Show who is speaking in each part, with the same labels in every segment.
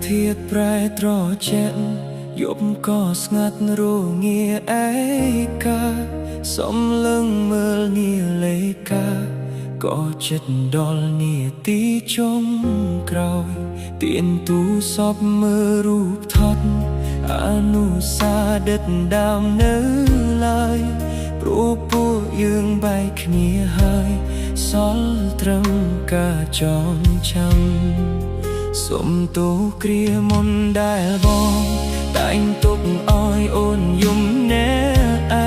Speaker 1: ធាតុប្រែត្រជាក់យប់ក៏ស្ងាត់រងាឯកាសំលឹងមើលនាឡេកាក៏ចិត្តដល់នាទីចុងក្រោយទៀនទូសពមើលរូបថតអនុសាដិតដើមនៅឡើយព្រោះពួកយើងបែកគ្នាហើយសល់ត្រឹមការចងចាំសុំទោសគ្រាមុនដែលបងតែងទុកឲ្យអូនយំណែ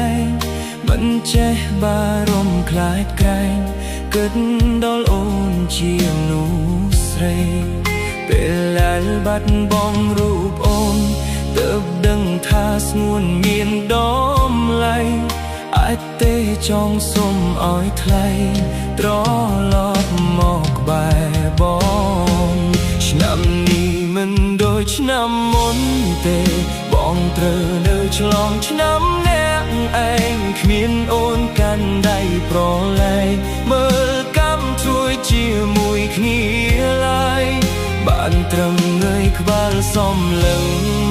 Speaker 1: ឯងមិនចេះបារម្ភខ្លាចក្រែងគិតដល់អូនជាមនុស្សស្រីពេលដែលបាត់បង់រូបអូនទើបដឹងថាស្ងួនមានតម្លៃអាចទេចង់សុំឲ្យថ្លៃត្រឡប់មកក្បែរបងឆ្នាំនេះមិនដូចឆ្នាំមុនទេបងត្រូវនៅឆ្លងឆ្នាំអ្នកឯងគ្មានអូនកាន់ដៃប្រឡែងមើលកម្មជួយជាមួយគ្នាឡើយបានត្រឹមងើយក្បាលសំលឹង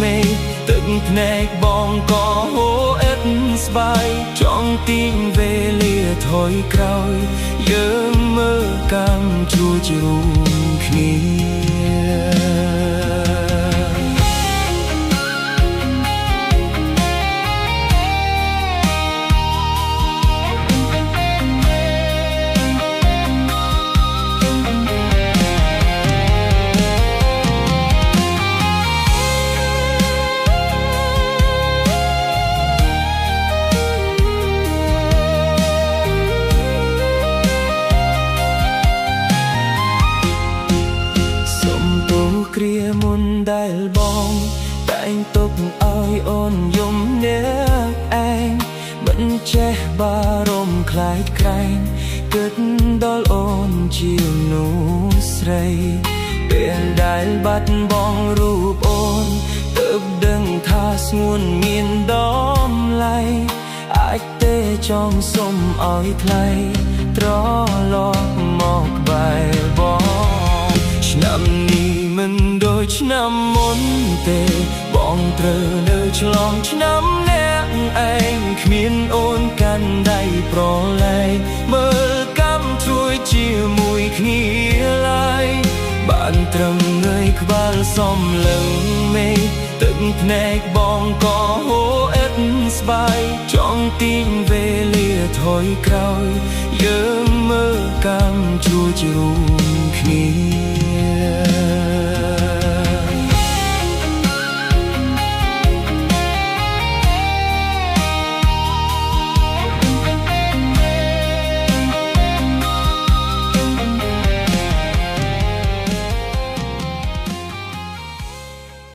Speaker 1: មេឃទឹកភ្នែកបងក៏ហូរអិតស្បែកចង់ទាញវេលាថយក្រោយយើងមើលកម្មជួយជារួមគ្នាគ្រាមុនដែលបងតែងទុកឲ្យអូនយំអ្នកឯងមិនចេះបារម្ភខ្លាចក្រែងគិតដល់អូនជាមនុស្សស្រីពេលដែលបាត់បង់រូបអូនទើបដឹងថាស្ងួនមានតម្លៃអាចទេចង់សុំឲ្យថ្លៃត្រឡប់មកក្បែរបងឆ្នាំនេះមិនដូចឆ្នាំមុនទេបងត្រូវនៅឆ្លងឆ្នាំអ្នកឯងគ្មានអូនកាន់ដៃប្រឡែងមើលកម្មជួយជាមួយគ្នាឡើយបានត្រឹមងើយក្បាលសំលឹងមេឃទឹកភ្នែកបងក៏ហូរអិតស្បែកចង់ទាញវេលាថយក្រោយយើងមើលកម្មជួយជារួមគ្នា